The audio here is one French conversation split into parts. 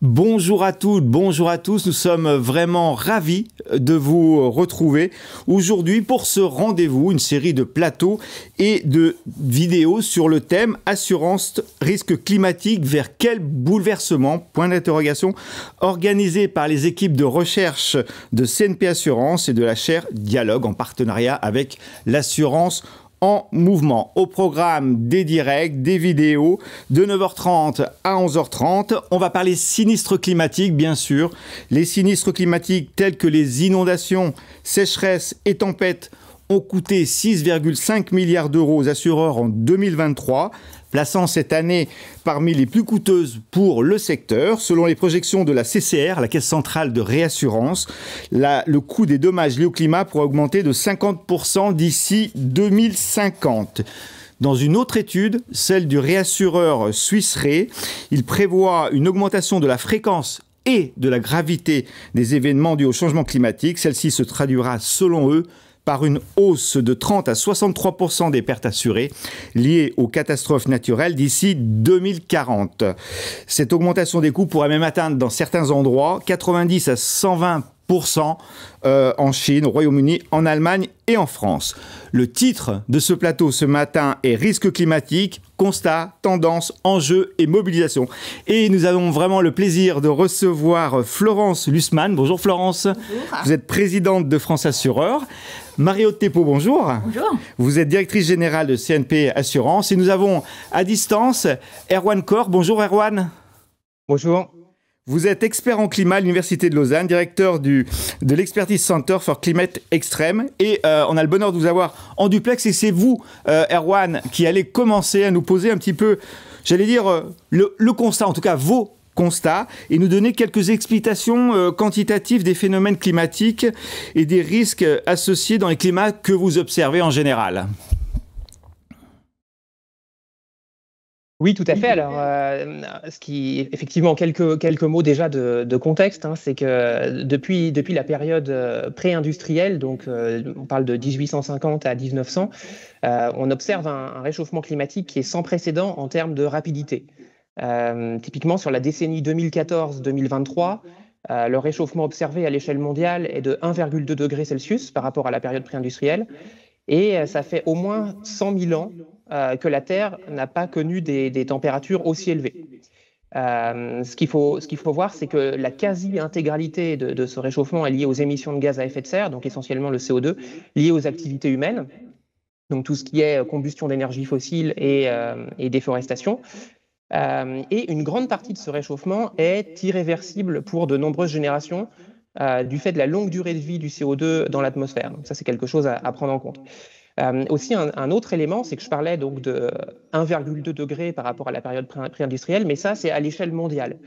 Bonjour à toutes, bonjour à tous. Nous sommes vraiment ravis de vous retrouver aujourd'hui pour ce rendez-vous, une série de plateaux et de vidéos sur le thème assurance risque climatique vers quel bouleversement, point d'interrogation, organisé par les équipes de recherche de CNP Assurance et de la chaire Dialogue en partenariat avec l'assurance en mouvement. Au programme des directs, des vidéos, de 9h30 à 11h30. On va parler sinistres climatiques, bien sûr. Les sinistres climatiques tels que les inondations, sécheresses et tempêtes ont coûté 6,5 milliards d'euros aux assureurs en 2023, plaçant cette année parmi les plus coûteuses pour le secteur. Selon les projections de la CCR, la Caisse centrale de réassurance, le coût des dommages liés au climat pourrait augmenter de 50% d'ici 2050. Dans une autre étude, celle du réassureur Swiss Re, il prévoit une augmentation de la fréquence et de la gravité des événements dus au changement climatique. Celle-ci se traduira, selon eux, par une hausse de 30 à 63% des pertes assurées liées aux catastrophes naturelles d'ici 2040. Cette augmentation des coûts pourrait même atteindre dans certains endroits 90 à 120% en Chine, au Royaume-Uni, en Allemagne et en France. Le titre de ce plateau ce matin est Risque climatique, constat, tendance, enjeux et mobilisation. Et nous avons vraiment le plaisir de recevoir Florence Lussmann. Bonjour Florence. Bonjour. Vous êtes présidente de France Assureur. Marie-Aude Thépeau, bonjour. Bonjour. Vous êtes directrice générale de CNP Assurance. Et nous avons à distance Erwan Kor. Bonjour Erwan. Bonjour. Vous êtes expert en climat à l'Université de Lausanne, directeur de l'Expertise Center for Climate Extreme. Et on a le bonheur de vous avoir en duplex. Et c'est vous, Erwan, qui allez commencer à nous poser un petit peu, j'allais dire, le constat, en tout cas vos constats, et nous donner quelques explications quantitatives des phénomènes climatiques et des risques associés dans les climats que vous observez en général. Oui, tout à fait. Alors, effectivement, quelques mots déjà de contexte, hein, c'est que depuis la période pré-industrielle, donc on parle de 1850 à 1900, on observe un réchauffement climatique qui est sans précédent en termes de rapidité. Typiquement, sur la décennie 2014-2023, le réchauffement observé à l'échelle mondiale est de 1,2 degrés Celsius par rapport à la période pré-industrielle, et ça fait au moins 100 000 ans que la Terre n'a pas connu des températures aussi élevées. Ce qu'il faut voir, c'est que la quasi-intégralité de ce réchauffement est liée aux émissions de gaz à effet de serre, donc essentiellement le CO2, liées aux activités humaines, donc tout ce qui est combustion d'énergie fossile et déforestation. Et une grande partie de ce réchauffement est irréversible pour de nombreuses générations du fait de la longue durée de vie du CO2 dans l'atmosphère. Donc ça, c'est quelque chose à prendre en compte. Aussi, un autre élément, c'est que je parlais donc de 1,2 degré par rapport à la période pré-industrielle, mais ça, c'est à l'échelle mondiale.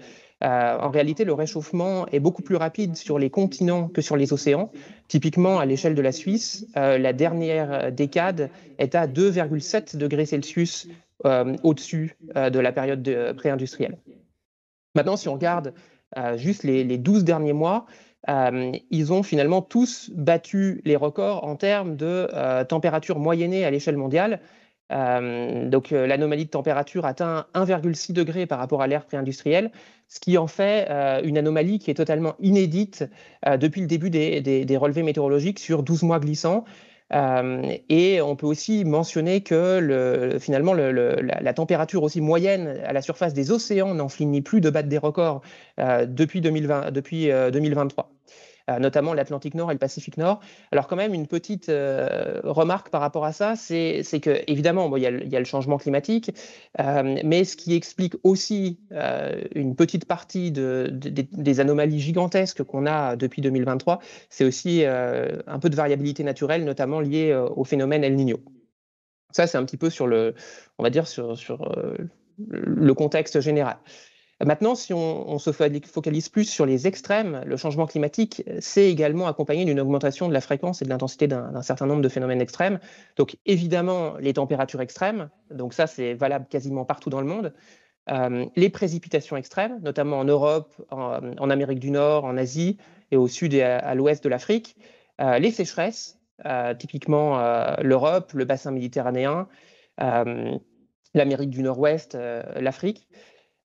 En réalité, le réchauffement est beaucoup plus rapide sur les continents que sur les océans. Typiquement, à l'échelle de la Suisse, la dernière décade est à 2,7 degrés Celsius au-dessus de la période pré-industrielle. Maintenant, si on regarde juste les 12 derniers mois, ils ont finalement tous battu les records en termes de température moyennée à l'échelle mondiale. Donc l'anomalie de température atteint 1,6 degré par rapport à l'ère pré-industrielle, ce qui en fait une anomalie qui est totalement inédite depuis le début des relevés météorologiques sur 12 mois glissants. Et on peut aussi mentionner que finalement la température aussi moyenne à la surface des océans n'en finit plus de battre des records depuis 2023. Notamment l'Atlantique Nord et le Pacifique Nord. Alors quand même, une petite remarque par rapport à ça, c'est que évidemment, bon, il y a le changement climatique, mais ce qui explique aussi une petite partie des anomalies gigantesques qu'on a depuis 2023, c'est aussi un peu de variabilité naturelle, notamment liée au phénomène El Niño. Ça, c'est un petit peu sur le contexte général. Maintenant, si on se focalise plus sur les extrêmes, le changement climatique, c'est également accompagné d'une augmentation de la fréquence et de l'intensité d'un certain nombre de phénomènes extrêmes. Donc évidemment, les températures extrêmes, donc ça c'est valable quasiment partout dans le monde, les précipitations extrêmes, notamment en Europe, en Amérique du Nord, en Asie et au sud et à l'ouest de l'Afrique, les sécheresses, typiquement l'Europe, le bassin méditerranéen, l'Amérique du Nord-Ouest, l'Afrique.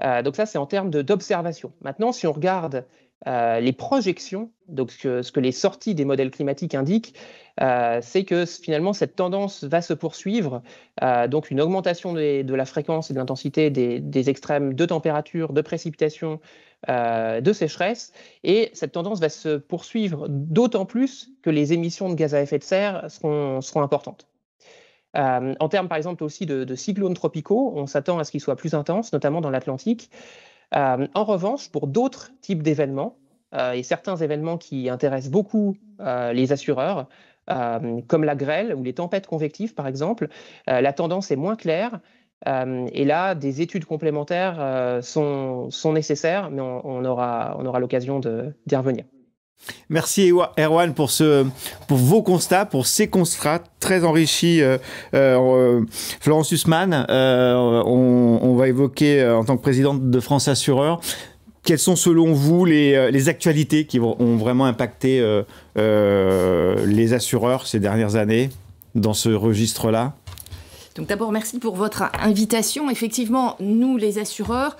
Donc ça, c'est en termes d'observation. Maintenant, si on regarde les projections, donc ce que les sorties des modèles climatiques indiquent, c'est que finalement cette tendance va se poursuivre, donc une augmentation de la fréquence et de l'intensité des extrêmes de température, de précipitation, de sécheresse, et cette tendance va se poursuivre d'autant plus que les émissions de gaz à effet de serre seront importantes. En termes par exemple aussi de cyclones tropicaux, on s'attend à ce qu'ils soient plus intenses, notamment dans l'Atlantique. En revanche, pour d'autres types d'événements, et certains événements qui intéressent beaucoup les assureurs, comme la grêle ou les tempêtes convectives par exemple, la tendance est moins claire. Et là, des études complémentaires sont nécessaires, mais on aura l'occasion d'y revenir. Merci Erwan pour vos constats, pour ces constats très enrichis. Florence Hussmann, on va évoquer en tant que présidente de France Assureur, quelles sont selon vous les actualités qui ont vraiment impacté les assureurs ces dernières années dans ce registre-là? Donc d'abord, merci pour votre invitation. Effectivement, nous les assureurs,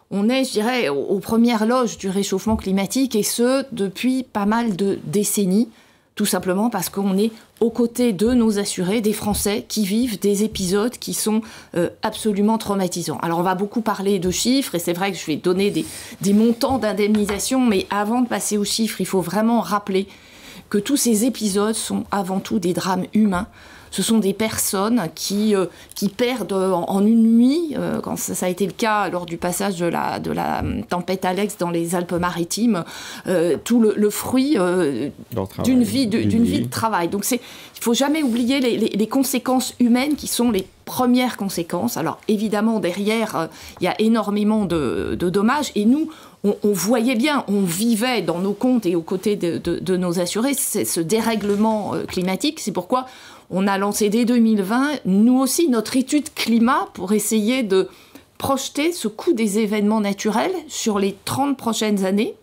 on est, je dirais, aux premières loges du réchauffement climatique, et ce, depuis pas mal de décennies, tout simplement parce qu'on est aux côtés de nos assurés, des Français qui vivent des épisodes qui sont absolument traumatisants. Alors on va beaucoup parler de chiffres, et c'est vrai que je vais donner des montants d'indemnisation, mais avant de passer aux chiffres, il faut vraiment rappeler que tous ces épisodes sont avant tout des drames humains. Ce sont des personnes qui perdent en une nuit, quand ça a été le cas lors du passage de la tempête Alex dans les Alpes-Maritimes, tout le fruit d'une vie de travail. Donc il ne faut jamais oublier les conséquences humaines qui sont les premières conséquences. Alors évidemment, derrière, il y a énormément de dommages, et nous, on voyait bien, on vivait dans nos comptes et aux côtés de nos assurés ce dérèglement climatique. C'est pourquoi on a lancé dès 2020, nous aussi, notre étude climat pour essayer de projeter ce coût des événements naturels sur les 30 prochaines années,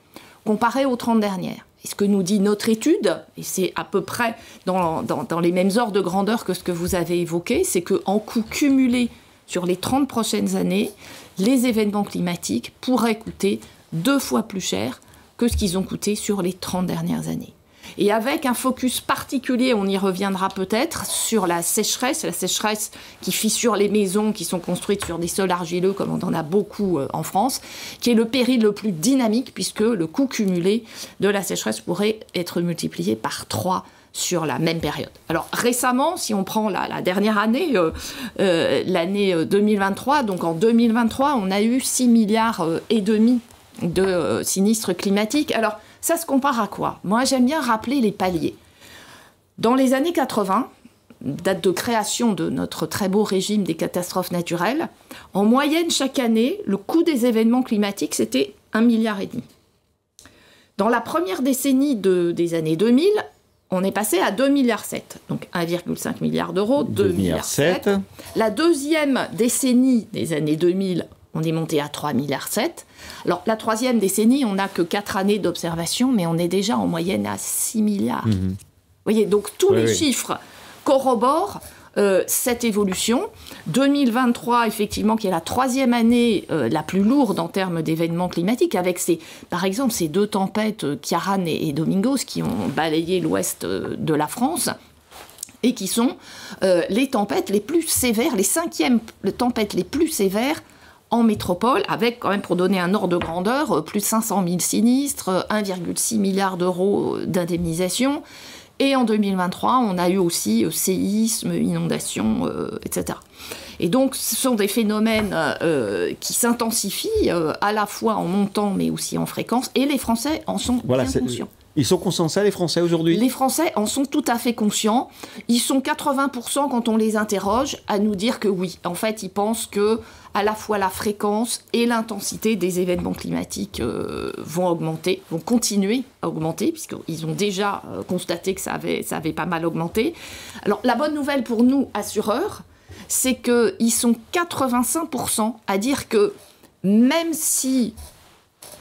comparé aux 30 dernières. Et ce que nous dit notre étude, et c'est à peu près dans les mêmes ordres de grandeur que ce que vous avez évoqué, c'est qu'en coût cumulé sur les 30 prochaines années, les événements climatiques pourraient coûter 2 fois plus cher que ce qu'ils ont coûté sur les 30 dernières années. Et avec un focus particulier, on y reviendra peut-être, sur la sécheresse qui fissure les maisons qui sont construites sur des sols argileux, comme on en a beaucoup en France, qui est le péril le plus dynamique, puisque le coût cumulé de la sécheresse pourrait être multiplié par 3 sur la même période. Alors récemment, si on prend la dernière année, l'année 2023, donc en 2023, on a eu 6,5 milliards de sinistres climatiques. Alors, ça se compare à quoi? Moi, j'aime bien rappeler les paliers. Dans les années 80, date de création de notre très beau régime des catastrophes naturelles, en moyenne, chaque année, le coût des événements climatiques, c'était 1,5 milliard. Dans la première décennie des années 2000, on est passé à 2,7 milliards. Donc 1,5 milliard d'euros, 2,7 milliards. La deuxième décennie des années 2000, on est monté à 3,7 milliards. Alors, la troisième décennie, on n'a que 4 années d'observation, mais on est déjà en moyenne à 6 milliards. Vous voyez, donc tous les chiffres corroborent cette évolution. 2023, effectivement, qui est la troisième année la plus lourde en termes d'événements climatiques, avec par exemple ces 2 tempêtes, Ciarán et Domingos, qui ont balayé l'ouest de la France, et qui sont les tempêtes les plus sévères, les 5e tempêtes les plus sévères en métropole, avec quand même, pour donner un ordre de grandeur, plus de 500 000 sinistres, 1,6 milliard d'euros d'indemnisation. Et en 2023, on a eu aussi séismes, inondations, etc. Et donc, ce sont des phénomènes qui s'intensifient à la fois en montant, mais aussi en fréquence. Et les Français en sont bien conscients. Ils sont conscients de ça, les Français, aujourd'hui? Les Français en sont tout à fait conscients. Ils sont 80%, quand on les interroge, à nous dire que oui. En fait, ils pensent que à la fois la fréquence et l'intensité des événements climatiques vont augmenter, vont continuer à augmenter, puisqu'ils ont déjà constaté que ça avait pas mal augmenté. Alors, la bonne nouvelle pour nous, assureurs, c'est qu'ils sont 85% à dire que même si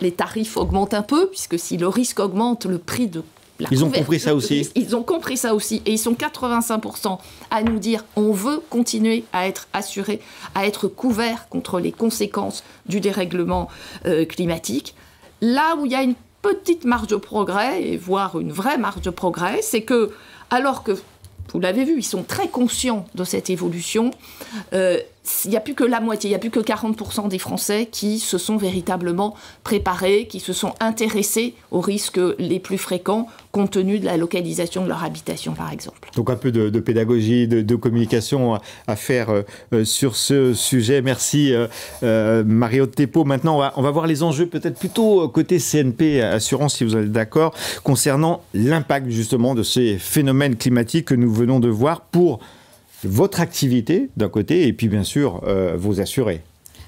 les tarifs augmentent un peu, puisque si le risque augmente, le prix de Ils ont compris ça aussi. Ils ont compris ça aussi. Et ils sont 85% à nous dire on veut continuer à être assurés, à être couverts contre les conséquences du dérèglement climatique. Là où il y a une petite marge de progrès, et voire une vraie marge de progrès, c'est que, alors que, vous l'avez vu, ils sont très conscients de cette évolution, il n'y a plus que la moitié, il n'y a plus que 40% des Français qui se sont véritablement préparés, qui se sont intéressés aux risques les plus fréquents, compte tenu de la localisation de leur habitation, par exemple. Donc un peu de pédagogie, de communication à faire sur ce sujet. Merci Marie-Aude Thépaut. Maintenant, on va voir les enjeux peut-être plutôt côté CNP Assurance, si vous êtes d'accord, concernant l'impact justement de ces phénomènes climatiques que nous venons de voir pour votre activité d'un côté et puis bien sûr vos assurés.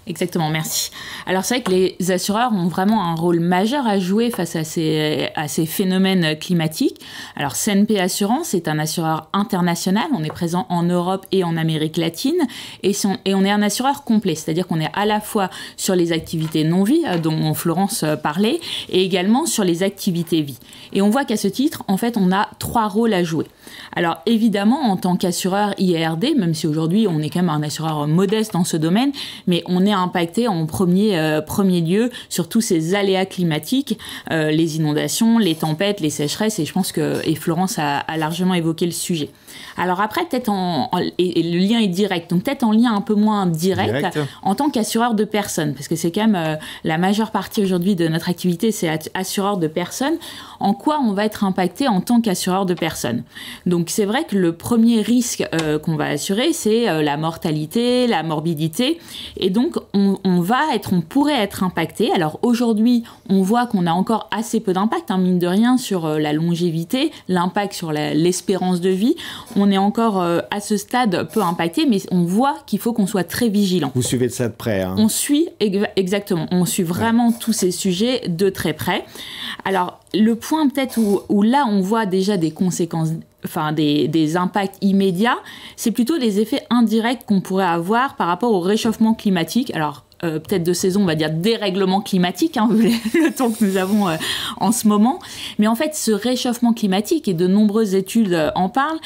Exactement, merci. Alors c'est vrai que les assureurs ont vraiment un rôle majeur à jouer face à ces phénomènes climatiques. Alors CNP Assurance est un assureur international, on est présent en Europe et en Amérique latine et on est un assureur complet, c'est-à-dire qu'on est à la fois sur les activités non-vie dont Florence parlait et également sur les activités vie. Et on voit qu'à ce titre, en fait, on a 3 rôles à jouer. Alors évidemment, en tant qu'assureur IARD, même si aujourd'hui on est quand même un assureur modeste dans ce domaine, mais on est impacté en premier lieu sur tous ces aléas climatiques, les inondations, les tempêtes, les sécheresses, et je pense que Florence a largement évoqué le sujet. Alors après, peut-être et le lien est direct, donc peut-être en lien un peu moins direct. En tant qu'assureur de personnes, parce que c'est quand même la majeure partie aujourd'hui de notre activité, c'est assureur de personnes. En quoi on va être impacté en tant qu'assureur de personnes? Donc c'est vrai que le premier risque qu'on va assurer, c'est la mortalité, la morbidité, et donc on pourrait être impacté. Alors aujourd'hui, on voit qu'on a encore assez peu d'impact, mine de rien, sur la longévité, l'impact sur l'espérance de vie. On est encore à ce stade peu impacté, mais on voit qu'il faut qu'on soit très vigilant. Vous suivez de ça de près, hein. On suit, exactement, on suit vraiment tous ces sujets de très près. Alors, le point peut-être où là on voit déjà des conséquences, enfin des impacts immédiats, c'est plutôt les effets indirects qu'on pourrait avoir par rapport au réchauffement climatique. Alors, peut-être de saison, on va dire dérèglement climatique, vu le temps que nous avons en ce moment. Mais en fait, ce réchauffement climatique, et de nombreuses études en parlent,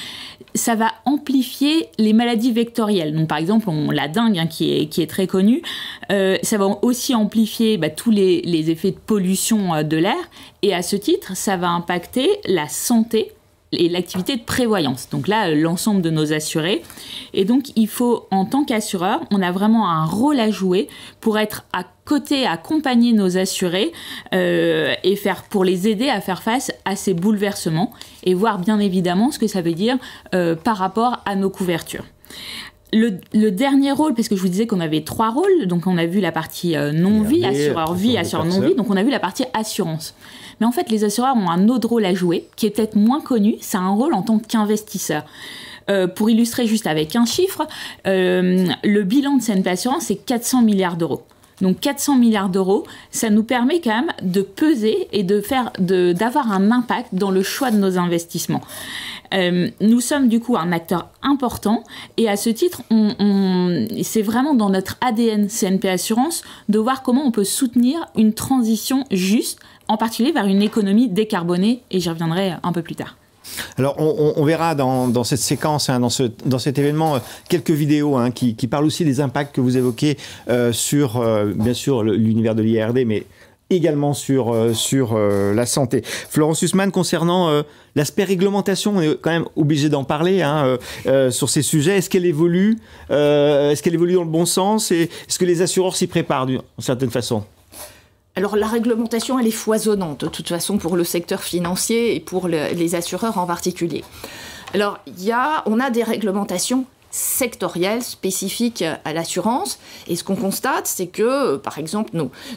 ça va amplifier les maladies vectorielles. Donc, par exemple, la dengue, qui est très connue, ça va aussi amplifier tous les effets de pollution de l'air. Et à ce titre, ça va impacter la santé et l'activité de prévoyance. Donc là, l'ensemble de nos assurés. Et donc, il faut, en tant qu'assureur, on a vraiment un rôle à jouer pour être à côté, accompagner nos assurés et pour les aider à faire face à ces bouleversements et voir bien évidemment ce que ça veut dire par rapport à nos couvertures. Le dernier rôle, parce que je vous disais qu'on avait 3 rôles, donc on a vu la partie non-vie, assureur vie, assureur non-vie, donc on a vu la partie assurance. Mais en fait, les assureurs ont un autre rôle à jouer, qui est peut-être moins connu, c'est un rôle en tant qu'investisseur. Pour illustrer juste avec un chiffre, le bilan de CNP Assurance, c'est 400 milliards d'euros. Donc 400 milliards d'euros, ça nous permet quand même de peser et d'avoir un impact dans le choix de nos investissements. Nous sommes du coup un acteur important et à ce titre, c'est vraiment dans notre ADN CNP Assurance de voir comment on peut soutenir une transition juste, en particulier vers une économie décarbonée, et j'y reviendrai un peu plus tard. Alors, on verra dans cette séquence, dans cet événement, quelques vidéos qui parlent aussi des impacts que vous évoquez sur, bien sûr, l'univers de l'IARD, mais également sur la santé. Florence Hussmann, concernant l'aspect réglementation, on est quand même obligé d'en parler sur ces sujets. Est-ce qu'elle évolue dans le bon sens, et est-ce que les assureurs s'y préparent d'une certaine façon? Alors la réglementation, elle est foisonnante de toute façon pour le secteur financier et pour les assureurs en particulier. Alors on a des réglementations sectorielles spécifiques à l'assurance, et ce qu'on constate, c'est que par exemple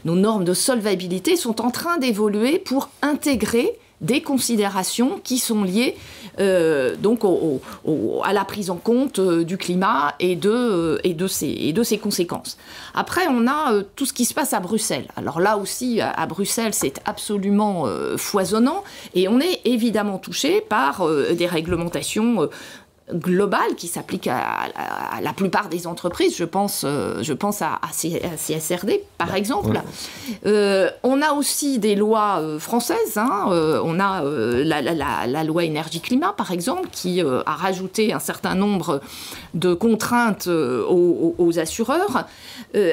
nos normes de solvabilité sont en train d'évoluer pour intégrer des considérations qui sont liées donc à la prise en compte du climat et de ses conséquences. Après, on a tout ce qui se passe à Bruxelles. Alors là aussi, à Bruxelles, c'est absolument foisonnant, et on est évidemment touché par des réglementations global qui s'applique à la plupart des entreprises. Je pense à CSRD, par exemple. On a aussi des lois françaises. On a la loi énergie-climat, par exemple, qui a rajouté un certain nombre de contraintes aux assureurs.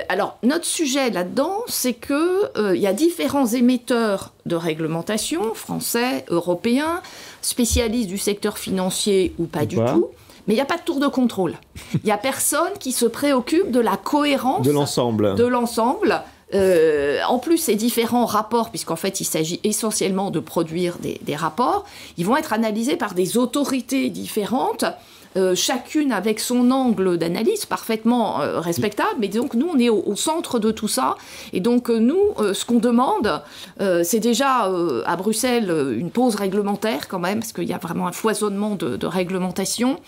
Alors, notre sujet là-dedans, c'est qu'il y a différents émetteurs de réglementation, français, européens, spécialistes du secteur financier ou pas du tout. Mais il n'y a pas de tour de contrôle. Il n'y a personne qui se préoccupe de la cohérence de l'ensemble. En plus, ces différents rapports, puisqu'en fait, il s'agit essentiellement de produire des rapports, ils vont être analysés par des autorités différentes, chacune avec son angle d'analyse parfaitement respectable. Mais donc, nous, on est au centre de tout ça. Et donc, nous, ce qu'on demande, c'est déjà à Bruxelles une pause réglementaire quand même, parce qu'il y a vraiment un foisonnement de réglementation.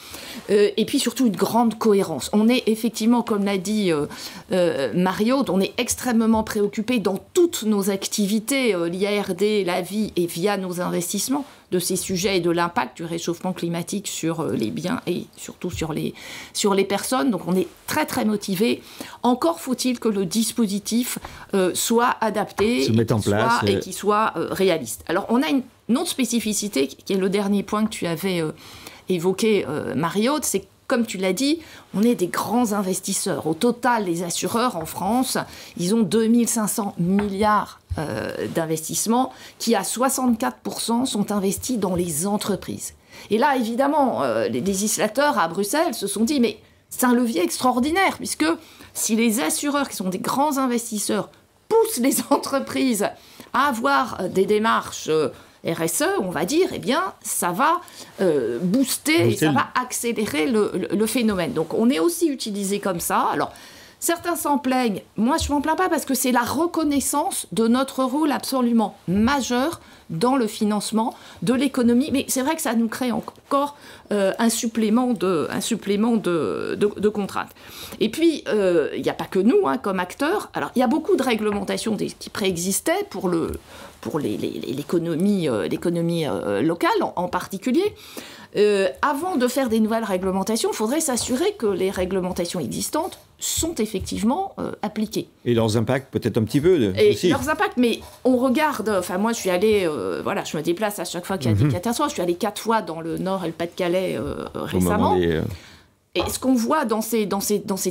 Et puis, surtout, une grande cohérence. On est effectivement, comme l'a dit Mario, on est extrêmement préoccupé dans toutes nos activités, l'IARD, la vie et via nos investissements, de ces sujets et de l'impact du réchauffement climatique sur les biens et surtout sur les personnes. Donc on est très très motivés. Encore faut-il que le dispositif soit adapté, se mette en place et qu'il soit réaliste. Alors on a une autre spécificité qui est le dernier point que tu avais évoqué, Mario, c'est comme tu l'as dit, on est des grands investisseurs. Au total, les assureurs en France, ils ont 2500 milliards d'investissements qui, à 64%, sont investis dans les entreprises. Et là, évidemment, les législateurs à Bruxelles se sont dit, mais c'est un levier extraordinaire, puisque si les assureurs, qui sont des grands investisseurs, poussent les entreprises à avoir des démarches RSE, on va dire, eh bien, ça va booster et ça va accélérer le phénomène. Donc, on est aussi utilisé comme ça. Alors, certains s'en plaignent. Moi, je ne m'en plains pas parce que c'est la reconnaissance de notre rôle absolument majeur dans le financement de l'économie. Mais c'est vrai que ça nous crée encore un supplément de contraintes. Et puis, il n'y a pas que nous, comme acteurs. Alors, il y a beaucoup de réglementations qui préexistaient pour l'économie locale en particulier. Avant de faire des nouvelles réglementations, il faudrait s'assurer que les réglementations existantes sont effectivement appliquées. Et leurs impacts, peut-être un petit peu aussi. Leurs impacts, mais on regarde... Enfin, moi, je suis allée... je me déplace à chaque fois qu'il y a des catastrophes. Je suis allée 4 fois dans le Nord et le Pas-de-Calais récemment. Et ce qu'on voit dans ces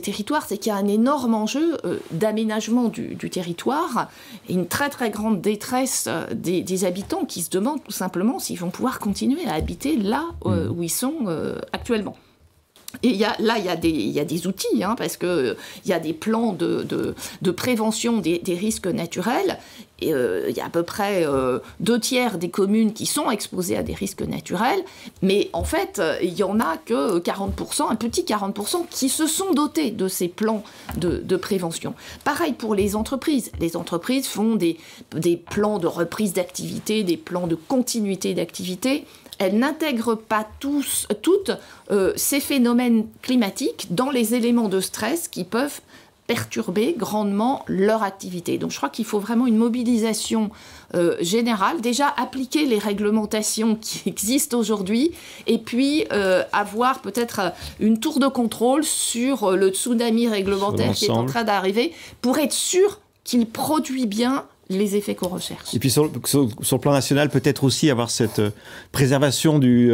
territoires, c'est qu'il y a un énorme enjeu d'aménagement du territoire et une très très grande détresse des habitants qui se demandent tout simplement s'ils vont pouvoir continuer à habiter là où ils sont actuellement. Et il y a des outils, parce qu'il y a des plans de prévention des risques naturels. Et il y a à peu près 2/3 des communes qui sont exposées à des risques naturels. Mais en fait, il n'y en a que 40%, un petit 40%, qui se sont dotés de ces plans de prévention. Pareil pour les entreprises. Les entreprises font des plans de reprise d'activité, des plans de continuité d'activité. Elles n'intègrent pas toutes ces phénomènes climatiques dans les éléments de stress qui peuvent perturber grandement leur activité. Donc je crois qu'il faut vraiment une mobilisation générale, déjà appliquer les réglementations qui existent aujourd'hui et puis avoir peut-être une tour de contrôle sur le tsunami réglementaire qui est en train d'arriver pour être sûr qu'il produit bien les effets qu'on recherche. Et puis sur le plan national, peut-être aussi avoir cette préservation du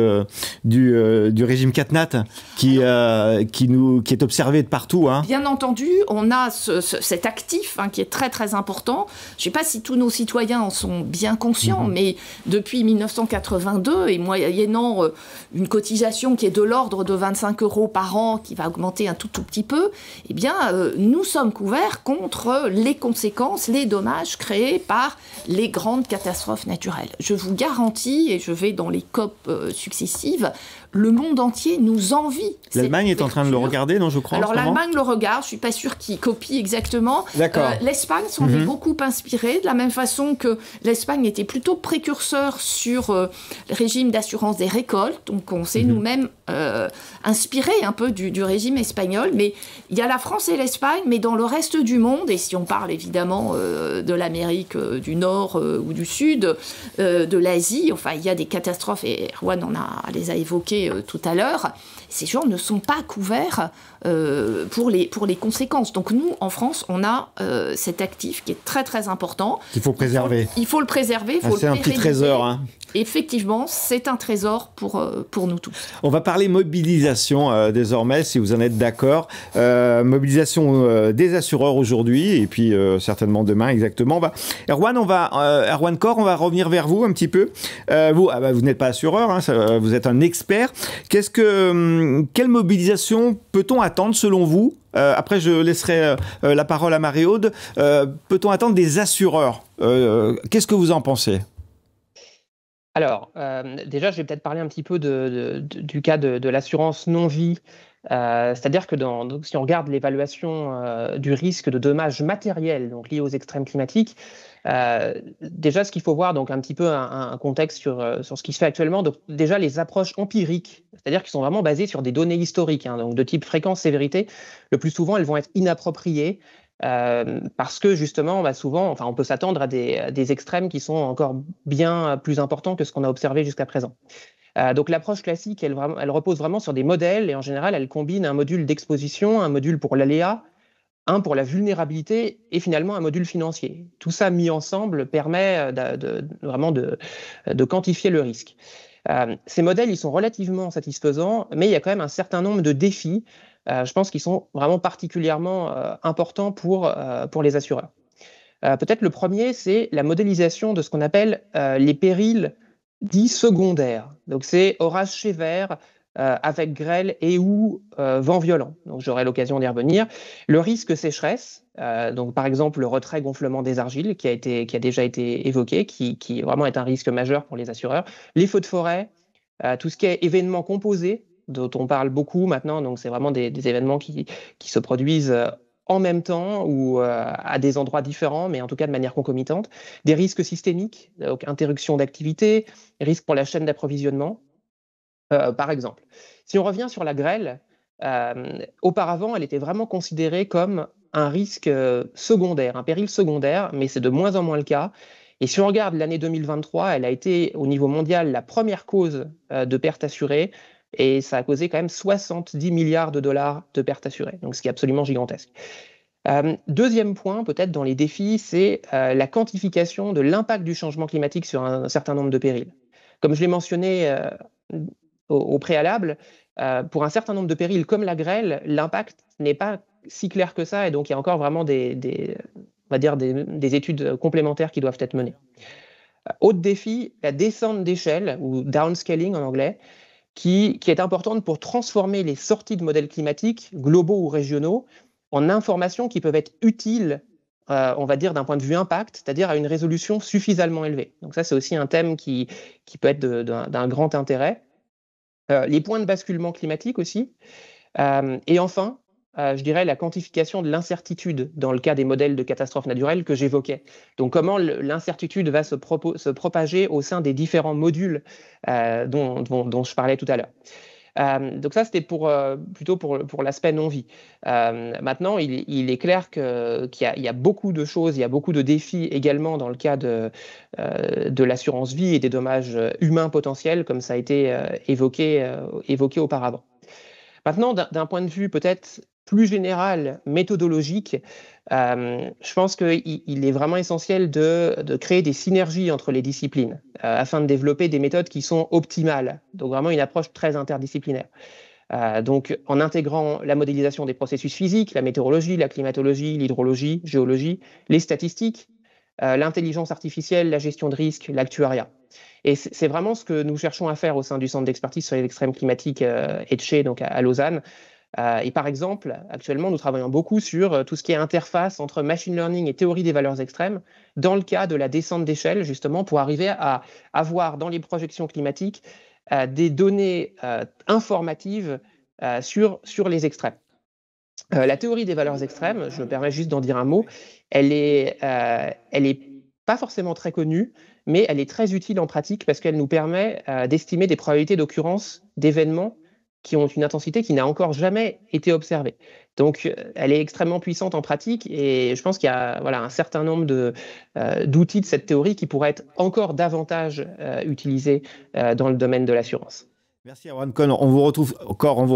régime CatNat qui est observé de partout. Bien entendu, on a cet actif qui est très très important. Je ne sais pas si tous nos citoyens en sont bien conscients, mais depuis 1982, et moyennant une cotisation qui est de l'ordre de 25 € par an, qui va augmenter un tout petit peu, eh bien, nous sommes couverts contre les conséquences, les dommages créés par les grandes catastrophes naturelles. Je vous garantis, et je vais dans les COP successives, le monde entier nous envie. L'Allemagne est en train de le regarder, non, je crois. Alors l'Allemagne le regarde, je ne suis pas sûre qu'il copie exactement. D'accord. L'Espagne s'en est beaucoup inspirée, de la même façon que l'Espagne était plutôt précurseur sur le régime d'assurance des récoltes. Donc on s'est nous-mêmes inspiré un peu du régime espagnol. Mais il y a la France et l'Espagne, mais dans le reste du monde, et si on parle évidemment de l'Amérique du Nord ou du Sud, de l'Asie, enfin il y a des catastrophes, et Erwan les a évoquées évoqué tout à l'heure, ces gens ne sont pas couverts pour les conséquences. Donc nous, en France, on a cet actif qui est très très important. Il faut préserver. Il faut le préserver, c'est un petit trésor. Hein. Effectivement, c'est un trésor pour nous tous. On va parler mobilisation désormais, si vous en êtes d'accord. Mobilisation des assureurs aujourd'hui et puis certainement demain exactement. Erwan Corr, on va revenir vers vous un petit peu. Vous n'êtes pas assureur, hein, vous êtes un expert. Quelle mobilisation peut-on attendre selon vous? Après, je laisserai la parole à Marie-Aude. Peut-on attendre des assureurs? Qu'est-ce que vous en pensez? Alors, déjà, je vais peut-être parler un petit peu du cas de l'assurance non-vie. C'est-à-dire que si on regarde l'évaluation du risque de dommages matériels donc liés aux extrêmes climatiques, déjà ce qu'il faut voir, donc un petit peu un contexte sur ce qui se fait actuellement, donc déjà les approches empiriques, c'est-à-dire qui sont vraiment basées sur des données historiques, hein, donc de type fréquence-sévérité, le plus souvent elles vont être inappropriées, parce que justement, on peut s'attendre à des extrêmes qui sont encore bien plus importants que ce qu'on a observé jusqu'à présent. Donc l'approche classique, elle repose vraiment sur des modèles et en général, elle combine un module d'exposition, un module pour l'aléa, un pour la vulnérabilité et finalement un module financier. Tout ça mis ensemble permet vraiment de quantifier le risque. Ces modèles, ils sont relativement satisfaisants, mais il y a quand même un certain nombre de défis, je pense, qui sont vraiment particulièrement importants pour les assureurs. Peut-être le premier, c'est la modélisation de ce qu'on appelle les périls dits secondaires. Donc c'est orage sévère avec grêle et ou vent violent. Donc j'aurai l'occasion d'y revenir. Le risque sécheresse, donc par exemple le retrait gonflement des argiles qui a déjà été évoqué, qui vraiment est un risque majeur pour les assureurs. Les feux de forêt, tout ce qui est événements composés dont on parle beaucoup maintenant. Donc c'est vraiment des événements qui se produisent en même temps ou à des endroits différents, mais en tout cas de manière concomitante. Des risques systémiques, donc interruption d'activité, risques pour la chaîne d'approvisionnement, par exemple. Si on revient sur la grêle, auparavant, elle était vraiment considérée comme un risque secondaire, un péril secondaire, mais c'est de moins en moins le cas. Et si on regarde l'année 2023, elle a été au niveau mondial la première cause de pertes assurées, et ça a causé quand même 70 milliards de dollars de pertes assurées, donc ce qui est absolument gigantesque. Deuxième point, peut-être dans les défis, c'est la quantification de l'impact du changement climatique sur un certain nombre de périls. Comme je l'ai mentionné au préalable, pour un certain nombre de périls comme la grêle, l'impact n'est pas si clair que ça, et donc il y a encore vraiment des études complémentaires qui doivent être menées. Autre défi, la descente d'échelle, ou downscaling en anglais, qui est importante pour transformer les sorties de modèles climatiques, globaux ou régionaux, en informations qui peuvent être utiles, on va dire, d'un point de vue impact, c'est-à-dire à une résolution suffisamment élevée. Donc ça, c'est aussi un thème qui peut être d'un grand intérêt. Les points de basculement climatique aussi. Et enfin, je dirais la quantification de l'incertitude dans le cas des modèles de catastrophes naturelles que j'évoquais. Donc comment l'incertitude va se propager au sein des différents modules dont je parlais tout à l'heure. Donc ça, c'était plutôt pour l'aspect non-vie. Maintenant, il est clair qu'il y a beaucoup de choses, il y a beaucoup de défis également dans le cas de l'assurance vie et des dommages humains potentiels, comme ça a été évoqué auparavant. Maintenant, d'un point de vue peut-être plus général, méthodologique, je pense qu'il est vraiment essentiel de créer des synergies entre les disciplines afin de développer des méthodes qui sont optimales. Donc vraiment une approche très interdisciplinaire. Donc en intégrant la modélisation des processus physiques, la météorologie, la climatologie, l'hydrologie, géologie, les statistiques, l'intelligence artificielle, la gestion de risque, l'actuariat. Et c'est vraiment ce que nous cherchons à faire au sein du Centre d'expertise sur les extrêmes climatiques EDCHE, donc à Lausanne. Et par exemple, actuellement, nous travaillons beaucoup sur tout ce qui est interface entre machine learning et théorie des valeurs extrêmes dans le cas de la descente d'échelle, justement, pour arriver à avoir dans les projections climatiques des données informatives sur les extrêmes. La théorie des valeurs extrêmes, je me permets juste d'en dire un mot, elle est pas forcément très connue, mais elle est très utile en pratique parce qu'elle nous permet d'estimer des probabilités d'occurrence d'événements qui ont une intensité qui n'a encore jamais été observée. Donc, elle est extrêmement puissante en pratique et je pense qu'il y a un certain nombre d'outils de cette théorie qui pourraient être encore davantage utilisés dans le domaine de l'assurance. Merci Erwan Cohn, on vous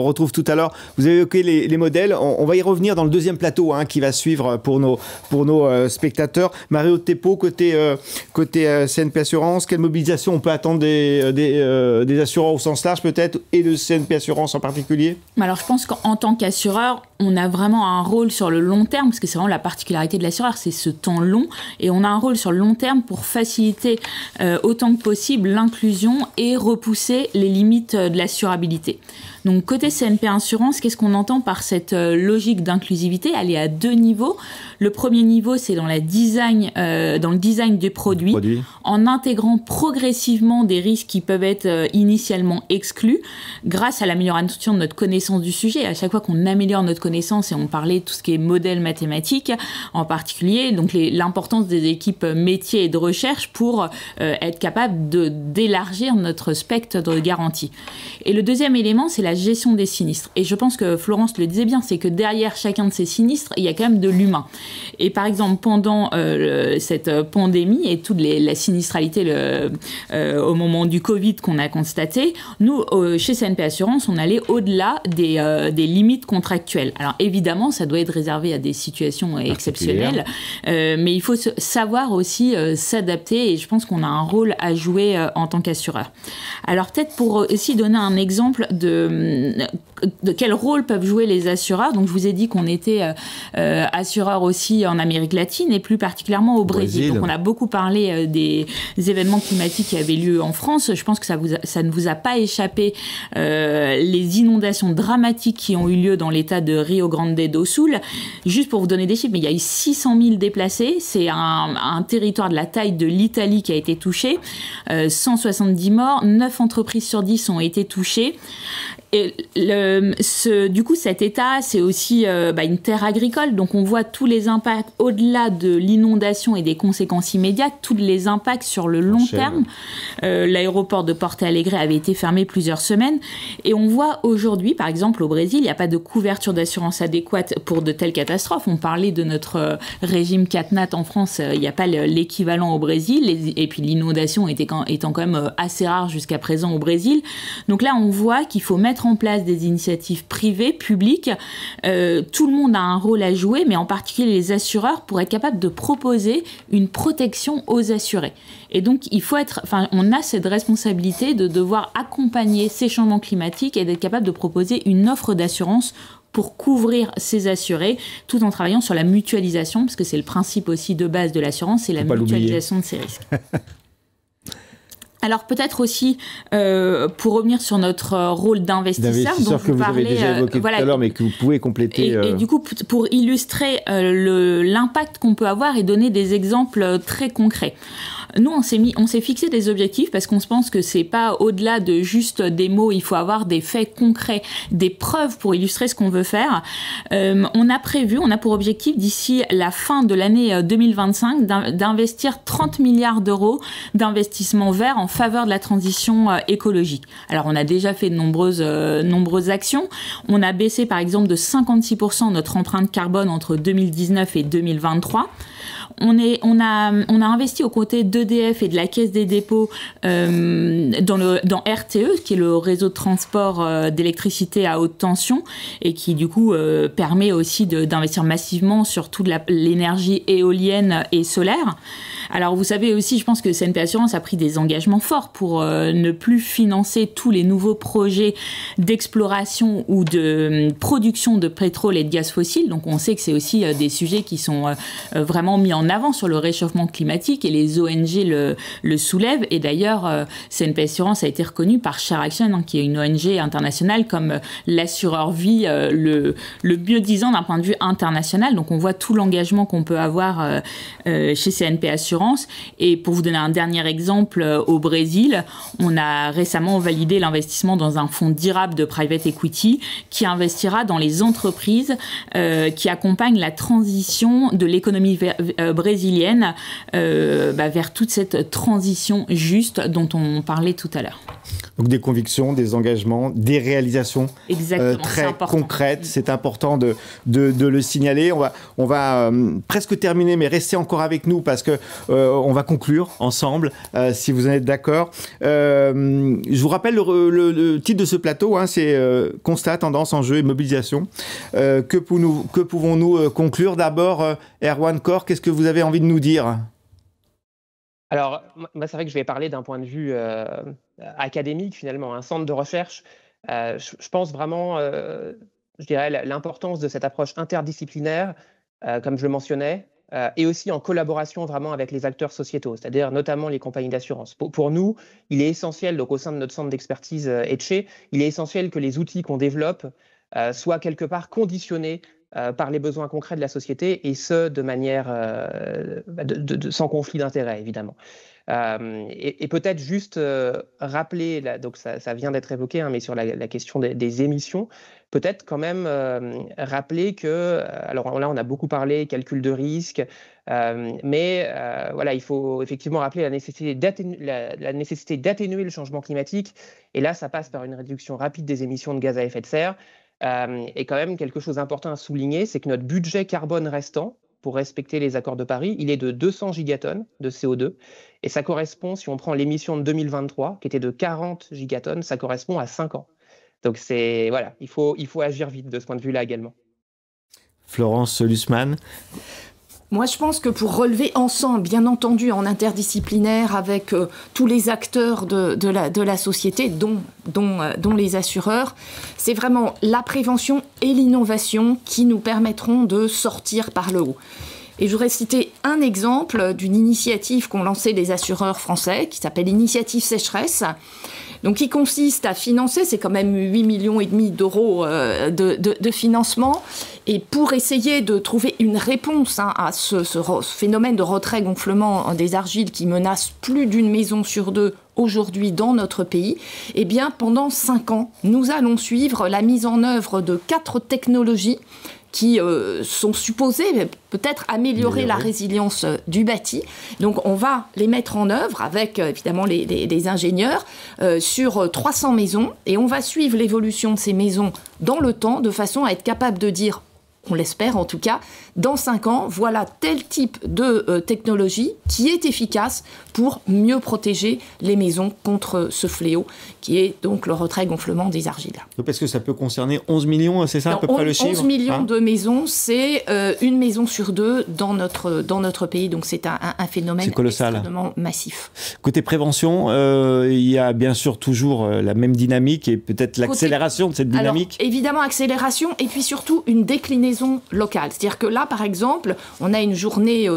retrouve tout à l'heure. Vous avez évoqué les modèles, on va y revenir dans le deuxième plateau qui va suivre pour nos spectateurs. Mario Teppo, côté CNP Assurance, quelle mobilisation on peut attendre des assureurs au sens large peut-être, et de CNP Assurance en particulier? Alors je pense qu'en tant qu'assureur, on a vraiment un rôle sur le long terme, parce que c'est vraiment la particularité de l'assureur, c'est ce temps long, et on a un rôle sur le long terme pour faciliter autant que possible l'inclusion et repousser les limites de l'assurabilité. Donc côté CNP Assurance, qu'est-ce qu'on entend par cette logique d'inclusivité? Elle est à 2 niveaux. Le premier niveau, c'est dans le design des produits, en intégrant progressivement des risques qui peuvent être initialement exclus, grâce à l'amélioration de notre connaissance du sujet. À chaque fois qu'on améliore notre connaissance, et on parlait de tout ce qui est modèle mathématique en particulier, donc l'importance des équipes métiers et de recherche pour être capable d'élargir notre spectre de garantie. Et le deuxième élément, c'est la gestion des sinistres. Et je pense que Florence le disait bien, c'est que derrière chacun de ces sinistres, il y a quand même de l'humain. Et par exemple, pendant cette pandémie et toute la sinistralité au moment du Covid qu'on a constaté, nous, chez CNP Assurance, on allait au-delà des limites contractuelles. Alors évidemment, ça doit être réservé à des situations exceptionnelles, mais il faut savoir aussi s'adapter, et je pense qu'on a un rôle à jouer en tant qu'assureur. Alors peut-être pour aussi donner un exemple de quel rôle peuvent jouer les assureurs. Donc je vous ai dit qu'on était assureur aussi en Amérique latine, et plus particulièrement au Brésil. Donc on a beaucoup parlé des événements climatiques qui avaient lieu en France. Je pense que ça ne vous a pas échappé, les inondations dramatiques qui ont eu lieu dans l'état de Rio Grande do Sul. Juste pour vous donner des chiffres, mais il y a eu 600 000 déplacés. C'est un territoire de la taille de l'Italie qui a été touché. 170 morts, 9 entreprises sur 10 ont été touchées. Et du coup, cet état, c'est aussi une terre agricole. Donc, on voit tous les impacts au-delà de l'inondation et des conséquences immédiates, tous les impacts sur le long terme. L'aéroport de Porto Alegre avait été fermé plusieurs semaines. Et on voit aujourd'hui, par exemple, au Brésil, il n'y a pas de couverture d'assurance adéquate pour de telles catastrophes. On parlait de notre régime CatNat en France. Il n'y a pas l'équivalent au Brésil. Et puis, l'inondation étant quand même assez rare jusqu'à présent au Brésil. Donc là, on voit qu'il faut mettre en place des initiatives privées, publiques. Tout le monde a un rôle à jouer, mais en particulier les assureurs, pour être capable de proposer une protection aux assurés. Et donc, on a cette responsabilité de devoir accompagner ces changements climatiques et d'être capable de proposer une offre d'assurance pour couvrir ces assurés, tout en travaillant sur la mutualisation, parce que c'est le principe aussi de base de l'assurance, c'est la mutualisation de ces risques. Alors peut-être aussi, pour revenir sur notre rôle d'investisseur dont que vous avez déjà évoqué tout à l'heure, mais que vous pouvez compléter. Et du coup, pour illustrer l'impact qu'on peut avoir et donner des exemples très concrets. Nous, on s'est fixé des objectifs parce qu'on se pense que c'est pas au-delà de juste des mots, il faut avoir des faits concrets, des preuves pour illustrer ce qu'on veut faire. On a pour objectif d'ici la fin de l'année 2025 d'investir 30 milliards d'euros d'investissements verts en faveur de la transition écologique. Alors, on a déjà fait de nombreuses actions. On a baissé, par exemple, de 56% notre empreinte carbone entre 2019 et 2023. On a investi aux côtés d'EDF et de la Caisse des dépôts dans RTE, qui est le réseau de transport d'électricité à haute tension, et qui du coup permet aussi d'investir massivement sur toute l'énergie éolienne et solaire. Alors vous savez aussi, je pense que CNP Assurance a pris des engagements forts pour ne plus financer tous les nouveaux projets d'exploration ou de production de pétrole et de gaz fossile. Donc on sait que c'est aussi des sujets qui sont vraiment mis en avant sur le réchauffement climatique, et les ONG le soulèvent. Et d'ailleurs, CNP Assurance a été reconnue par ShareAction, qui est une ONG internationale, comme l'assureur vie le mieux disant d'un point de vue international. Donc on voit tout l'engagement qu'on peut avoir chez CNP Assurance. Et pour vous donner un dernier exemple, au Brésil, on a récemment validé l'investissement dans un fonds durable de private equity qui investira dans les entreprises qui accompagnent la transition de l'économie brésilienne vers toute cette transition juste dont on parlait tout à l'heure. Donc des convictions, des engagements, des réalisations très concrètes. C'est important de le signaler. On va presque terminer, mais restez encore avec nous parce que on va conclure ensemble, si vous en êtes d'accord. Je vous rappelle le titre de ce plateau, c'est Constat, tendance, enjeux et mobilisation. Que pouvons-nous conclure? D'abord, Erwan Corr, qu'est-ce que vous avez envie de nous dire? Alors, moi, c'est vrai que je vais parler d'un point de vue académique, finalement, un centre de recherche. Je pense vraiment, je dirais, l'importance de cette approche interdisciplinaire, comme je le mentionnais, et aussi en collaboration vraiment avec les acteurs sociétaux, c'est-à-dire notamment les compagnies d'assurance. Pour nous, il est essentiel, donc au sein de notre centre d'expertise ETCHE, il est essentiel que les outils qu'on développe soient quelque part conditionnés par les besoins concrets de la société, et ce, de manière sans conflit d'intérêts, évidemment. Et peut-être juste rappeler, donc ça vient d'être évoqué, mais sur la question des émissions, peut-être quand même rappeler que, alors là on a beaucoup parlé calcul de risque, mais voilà, il faut effectivement rappeler la nécessité d'atténuer le changement climatique, et là ça passe par une réduction rapide des émissions de gaz à effet de serre. Et quand même, quelque chose d'important à souligner, c'est que notre budget carbone restant, pour respecter les accords de Paris, il est de 200 gigatonnes de CO2. Et ça correspond, si on prend l'émission de 2023, qui était de 40 gigatonnes, ça correspond à 5 ans. Donc voilà, il faut agir vite de ce point de vue-là également. Florence Lussmann. Moi, je pense que pour relever ensemble, bien entendu, en interdisciplinaire, avec tous les acteurs de la société, dont les assureurs, c'est vraiment la prévention et l'innovation qui nous permettront de sortir par le haut. Et je voudrais citer un exemple d'une initiative qu'ont lancée les assureurs français, qui s'appelle Initiative Sécheresse, donc qui consiste à financer, c'est quand même 8,5 millions d'euros de financement, et pour essayer de trouver une réponse à ce phénomène de retrait-gonflement des argiles qui menace plus d'une maison sur deux aujourd'hui dans notre pays, eh bien pendant 5 ans, nous allons suivre la mise en œuvre de 4 technologies qui sont supposées peut-être améliorer la résilience du bâti. Donc on va les mettre en œuvre avec évidemment les ingénieurs sur 300 maisons, et on va suivre l'évolution de ces maisons dans le temps de façon à être capable de dire, on l'espère en tout cas, dans 5 ans, voilà tel type de technologie qui est efficace pour mieux protéger les maisons contre ce fléau qui est donc le retrait-gonflement des argiles. Parce que ça peut concerner 11 millions, c'est ça à peu près le chiffre? 11 millions de maisons, c'est une maison sur deux dans notre pays, donc c'est un phénomène extrêmement massif. Côté prévention, il y a bien sûr toujours la même dynamique et peut-être l'accélération de cette dynamique. Alors, évidemment, accélération et puis surtout une déclinaison locale. C'est-à-dire que là, par exemple, on a une journée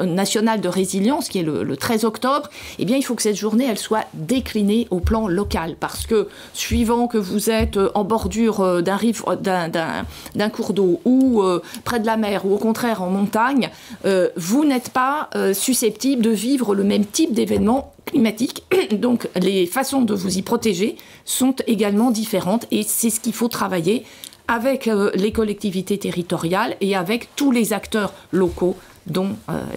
nationale de résilience qui est le 13 octobre. Eh bien, il faut que cette journée, elle soit déclinée au plan local. Parce que, suivant que vous êtes en bordure d'un cours d'eau ou près de la mer ou au contraire en montagne, vous n'êtes pas susceptible de vivre le même type d'événement climatique. Donc, les façons de vous y protéger sont également différentes et c'est ce qu'il faut travailler avec les collectivités territoriales et avec tous les acteurs locaux, dont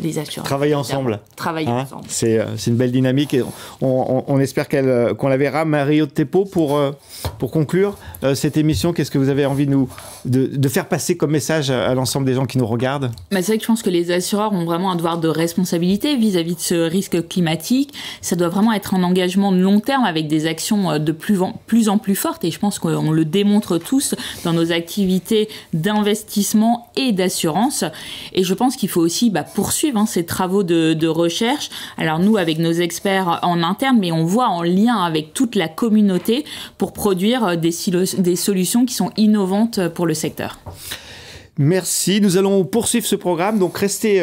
les assureurs. Travailler ensemble. Ensemble. C'est une belle dynamique et on espère qu'on la verra. Marie-Aude Thépaut, pour conclure cette émission, qu'est-ce que vous avez envie de faire passer comme message à l'ensemble des gens qui nous regardent? C'est vrai que je pense que les assureurs ont vraiment un devoir de responsabilité vis-à-vis de ce risque climatique. Ça doit vraiment être un engagement de long terme avec des actions de plus en plus fortes, et je pense qu'on le démontre tous dans nos activités d'investissement et d'assurance. Et je pense qu'il faut aussi poursuivre ces travaux de recherche. Alors nous, avec nos experts en interne, mais on voit en lien avec toute la communauté pour produire des solutions qui sont innovantes pour le secteur. Merci, nous allons poursuivre ce programme, donc restez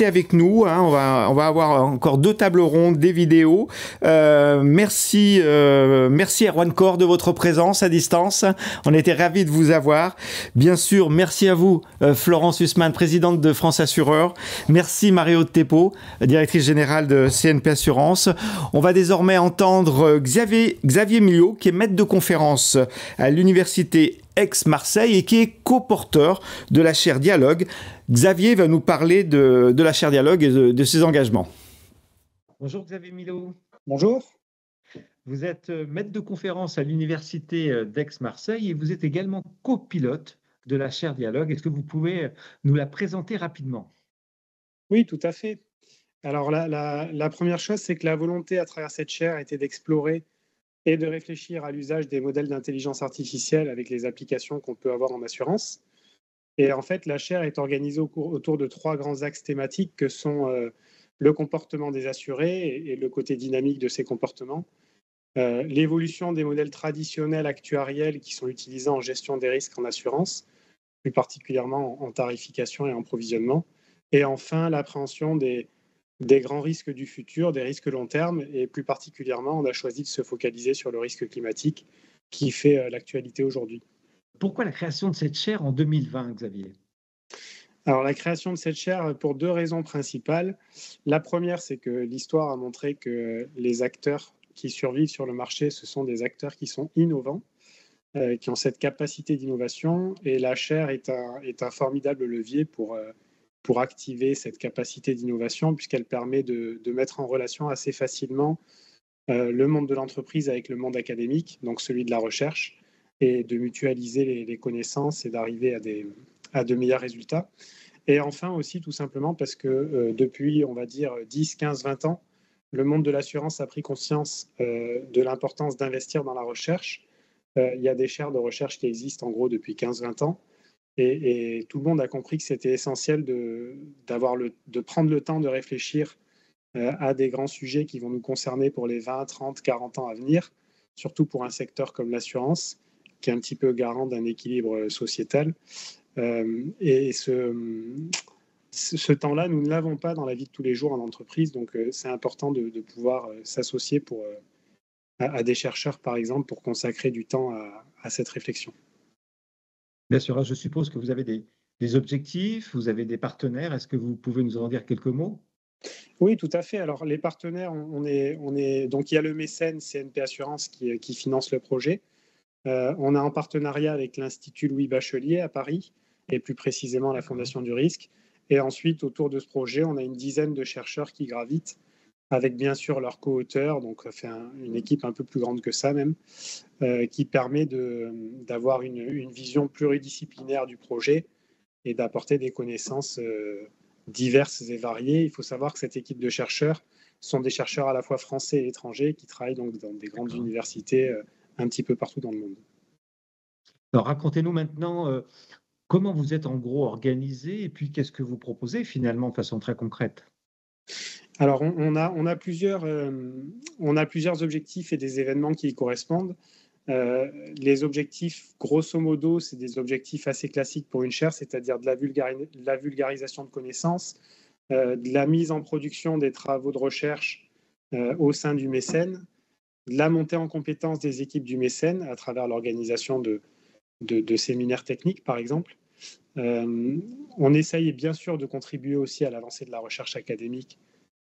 avec nous, on va avoir encore 2 tables rondes, des vidéos. Merci Erwan Corr de votre présence à distance, on était ravis de vous avoir. Bien sûr, merci à vous Florence Lussmann, présidente de France Assureurs. Merci Marie-Aude Thépaut, directrice générale de CNP Assurance. On va désormais entendre Xavier Milliot, qui est maître de conférence à l'université Aix-Marseille et qui est co-porteur de la chaire Dialogue. Xavier va nous parler de la chaire Dialogue et de ses engagements. Bonjour Xavier Milot. Bonjour. Vous êtes maître de conférence à l'université d'Aix-Marseille et vous êtes également copilote de la chaire Dialogue. Est-ce que vous pouvez nous la présenter rapidement? Oui, tout à fait. Alors la première chose, c'est que la volonté à travers cette chaire était d'explorer et de réfléchir à l'usage des modèles d'intelligence artificielle avec les applications qu'on peut avoir en assurance. Et en fait, la chaire est organisée autour de 3 grands axes thématiques que sont le comportement des assurés et le côté dynamique de ces comportements, l'évolution des modèles traditionnels actuariels qui sont utilisés en gestion des risques en assurance, plus particulièrement en tarification et en provisionnement, et enfin l'appréhension des grands risques du futur, des risques long terme, et plus particulièrement, on a choisi de se focaliser sur le risque climatique qui fait l'actualité aujourd'hui. Pourquoi la création de cette chaire en 2020, Xavier? Alors, la création de cette chaire pour 2 raisons principales. La première, c'est que l'histoire a montré que les acteurs qui survivent sur le marché, ce sont des acteurs qui sont innovants, qui ont cette capacité d'innovation, et la chaire est un formidable levier pour activer cette capacité d'innovation, puisqu'elle permet de mettre en relation assez facilement le monde de l'entreprise avec le monde académique, donc celui de la recherche, et de mutualiser les connaissances et d'arriver à de meilleurs résultats. Et enfin aussi, tout simplement, parce que depuis, on va dire, 10, 15, 20 ans, le monde de l'assurance a pris conscience de l'importance d'investir dans la recherche. Il y a des chaires de recherche qui existent en gros depuis 15-20 ans. Et tout le monde a compris que c'était essentiel de prendre le temps de réfléchir à des grands sujets qui vont nous concerner pour les 20, 30, 40 ans à venir, surtout pour un secteur comme l'assurance, qui est un petit peu garant d'un équilibre sociétal. Et ce temps-là, nous ne l'avons pas dans la vie de tous les jours en entreprise, donc c'est important de pouvoir s'associer à des chercheurs, par exemple, pour consacrer du temps à cette réflexion. Bien sûr, je suppose que vous avez des objectifs, vous avez des partenaires. Est-ce que vous pouvez nous en dire quelques mots? Oui, tout à fait. Alors, les partenaires, donc il y a le mécène CNP Assurance qui finance le projet. On est en partenariat avec l'Institut Louis Bachelier à Paris, et plus précisément la Fondation du Risque. Et ensuite, autour de ce projet, on a une dizaine de chercheurs qui gravitent, avec bien sûr leurs co-auteurs, donc ça fait une équipe un peu plus grande que ça même, qui permet d'avoir une vision pluridisciplinaire du projet et d'apporter des connaissances diverses et variées. Il faut savoir que cette équipe de chercheurs sont des chercheurs à la fois français et étrangers qui travaillent donc dans des grandes universités un petit peu partout dans le monde. Alors, racontez-nous maintenant comment vous êtes en gros organisé et puis qu'est-ce que vous proposez finalement de façon très concrète? Alors, on a plusieurs objectifs et des événements qui y correspondent. Les objectifs, grosso modo, c'est des objectifs assez classiques pour une chaire, c'est-à-dire de la vulgarisation de connaissances, de la mise en production des travaux de recherche au sein du mécène, de la montée en compétence des équipes du mécène à travers l'organisation de séminaires techniques, par exemple. On essaye bien sûr de contribuer aussi à l'avancée de la recherche académique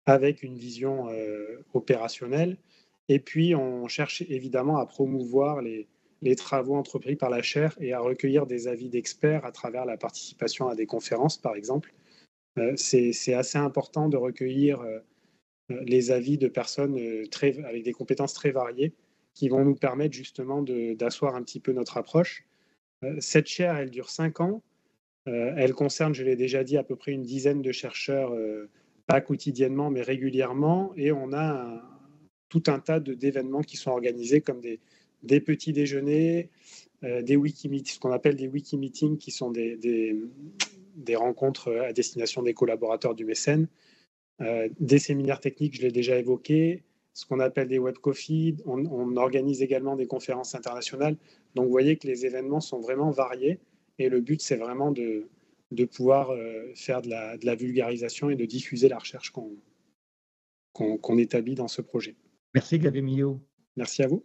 avec une vision opérationnelle. Et puis, on cherche évidemment à promouvoir les travaux entrepris par la chaire et à recueillir des avis d'experts à travers la participation à des conférences, par exemple. C'est assez important de recueillir les avis de personnes avec des compétences très variées qui vont nous permettre justement d'asseoir un petit peu notre approche. Cette chaire, elle dure 5 ans. Elle concerne, je l'ai déjà dit, à peu près une dizaine de chercheurs, pas quotidiennement, mais régulièrement. Et on a tout un tas d'événements qui sont organisés comme des petits déjeuners, des wiki-meetings, ce qu'on appelle des wiki-meetings, qui sont des rencontres à destination des collaborateurs du mécène, des séminaires techniques, je l'ai déjà évoqué, ce qu'on appelle des web coffees. On organise également des conférences internationales. Donc, vous voyez que les événements sont vraiment variés. Et le but, c'est vraiment de pouvoir faire de la vulgarisation et de diffuser la recherche qu'on établit dans ce projet. Merci Xavier Millot. Merci à vous.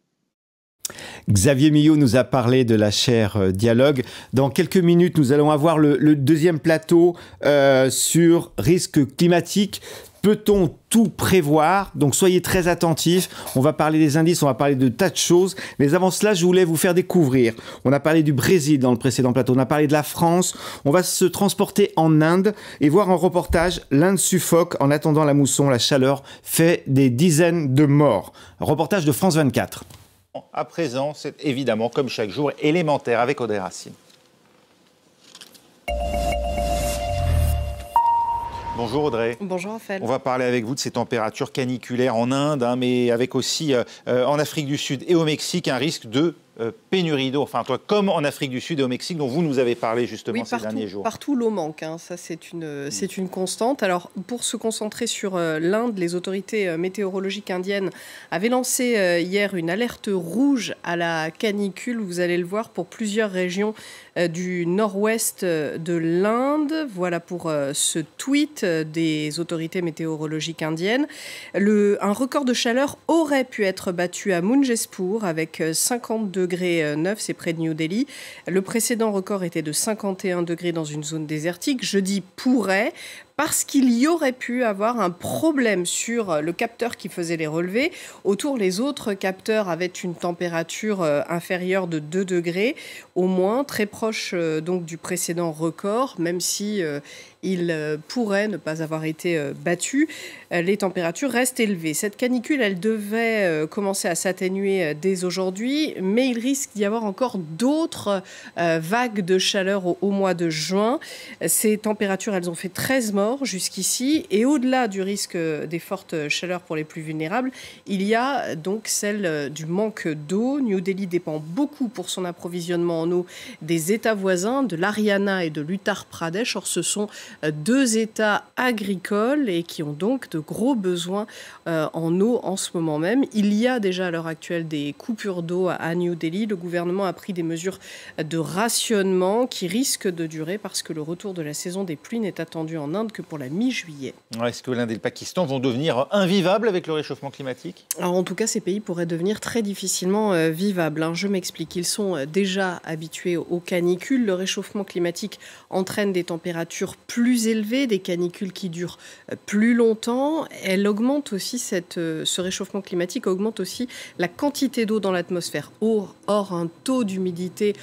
Xavier Millot nous a parlé de la chaire Dialogue. Dans quelques minutes, nous allons avoir le deuxième plateau sur risque climatique. Peut-on tout prévoir? Donc soyez très attentifs. On va parler des indices, on va parler de tas de choses. Mais avant cela, je voulais vous faire découvrir. On a parlé du Brésil dans le précédent plateau. On a parlé de la France. On va se transporter en Inde et voir en reportage l'Inde suffoque en attendant la mousson. La chaleur fait des dizaines de morts. Reportage de France 24. À présent, c'est évidemment, comme chaque jour, élémentaire avec Audrey Racine. Bonjour Audrey. Bonjour Raphaël. On va parler avec vous de ces températures caniculaires en Inde, mais avec aussi en Afrique du Sud et au Mexique un risque de pénurie d'eau. Enfin, comme en Afrique du Sud et au Mexique, dont vous nous avez parlé justement ces derniers jours. Partout l'eau manque, hein. Ça c'est une constante. Alors pour se concentrer sur l'Inde, les autorités météorologiques indiennes avaient lancé hier une alerte rouge à la canicule, vous allez le voir, pour plusieurs régions du nord-ouest de l'Inde. Voilà pour ce tweet des autorités météorologiques indiennes. Un record de chaleur aurait pu être battu à Munjespur avec 52 degrés 9, c'est près de New Delhi. Le précédent record était de 51 degrés dans une zone désertique. Je dis pourrait parce qu'il y aurait pu avoir un problème sur le capteur qui faisait les relevés. Autour, les autres capteurs avaient une température inférieure de 2 degrés, au moins, très proche donc du précédent record, même si il pourrait ne pas avoir été battu. Les températures restent élevées. Cette canicule, elle devait commencer à s'atténuer dès aujourd'hui, mais il risque d'y avoir encore d'autres vagues de chaleur au mois de juin. Ces températures, elles ont fait 13 morts jusqu'ici, et au-delà du risque des fortes chaleurs pour les plus vulnérables, il y a donc celle du manque d'eau. New Delhi dépend beaucoup pour son approvisionnement en eau des États voisins, de l'Haryana et de l'Uttar Pradesh. Or, ce sont deux États agricoles et qui ont donc de gros besoins en eau en ce moment même. Il y a déjà à l'heure actuelle des coupures d'eau à New Delhi. Le gouvernement a pris des mesures de rationnement qui risquent de durer parce que le retour de la saison des pluies n'est attendu en Inde que pour la mi-juillet. Est-ce que l'Inde et le Pakistan vont devenir invivables avec le réchauffement climatique? Alors, en tout cas, ces pays pourraient devenir très difficilement vivables. Je m'explique. Ils sont déjà habitués aux canicules. Le réchauffement climatique entraîne des températures plus élevées, des canicules qui durent plus longtemps. Elle augmente aussi ce réchauffement climatique augmente aussi la quantité d'eau dans l'atmosphère. Or, un taux d'humidité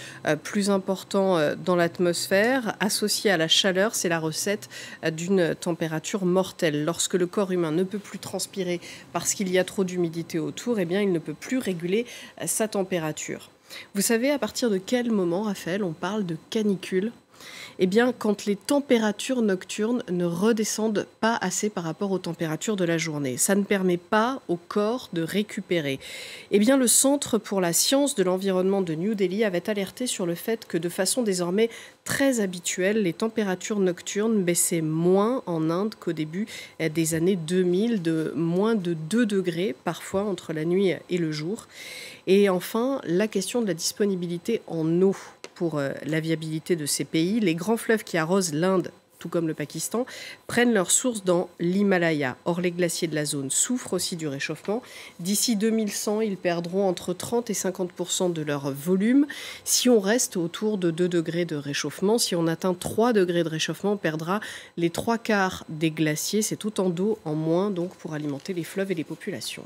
plus important dans l'atmosphère, associé à la chaleur, c'est la recette d'une température mortelle. Lorsque le corps humain ne peut plus transpirer parce qu'il y a trop d'humidité autour, eh bien, il ne peut plus réguler sa température. Vous savez à partir de quel moment, Raphaël, on parle de canicule ? Eh bien, quand les températures nocturnes ne redescendent pas assez par rapport aux températures de la journée. Ça ne permet pas au corps de récupérer. Eh bien, le Centre pour la science de l'environnement de New Delhi avait alerté sur le fait que de façon désormais très habituelle, les températures nocturnes baissaient moins en Inde qu'au début des années 2000, de moins de 2 degrés parfois entre la nuit et le jour. Et enfin, la question de la disponibilité en eau pour la viabilité de ces pays. Les grands fleuves qui arrosent l'Inde, tout comme le Pakistan, prennent leur source dans l'Himalaya. Or, les glaciers de la zone souffrent aussi du réchauffement. D'ici 2100, ils perdront entre 30 et 50% de leur volume. Si on reste autour de 2 degrés de réchauffement, si on atteint 3 degrés de réchauffement, on perdra les 3/4 des glaciers. C'est autant d'eau en moins donc, pour alimenter les fleuves et les populations.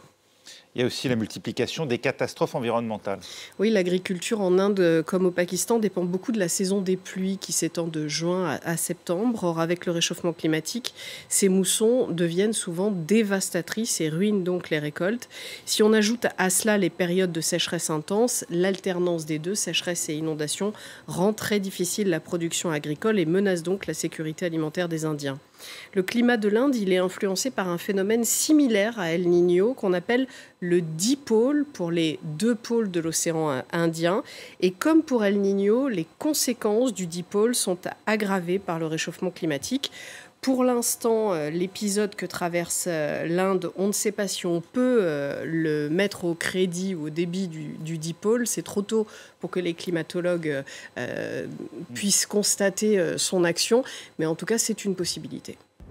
Il y a aussi la multiplication des catastrophes environnementales. Oui, l'agriculture en Inde, comme au Pakistan, dépend beaucoup de la saison des pluies qui s'étend de juin à septembre. Or, avec le réchauffement climatique, ces moussons deviennent souvent dévastatrices et ruinent donc les récoltes. Si on ajoute à cela les périodes de sécheresse intense, l'alternance des deux, sécheresse et inondation, rend très difficile la production agricole et menace donc la sécurité alimentaire des Indiens. Le climat de l'Inde, il est influencé par un phénomène similaire à El Niño qu'on appelle le dipôle pour les 2 pôles de l'océan Indien. Et comme pour El Niño, les conséquences du dipôle sont aggravées par le réchauffement climatique. Pour l'instant, l'épisode que traverse l'Inde, on ne sait pas si on peut le mettre au crédit ou au débit du dipôle. C'est trop tôt pour que les climatologues puissent constater son action. Mais en tout cas, c'est une possibilité.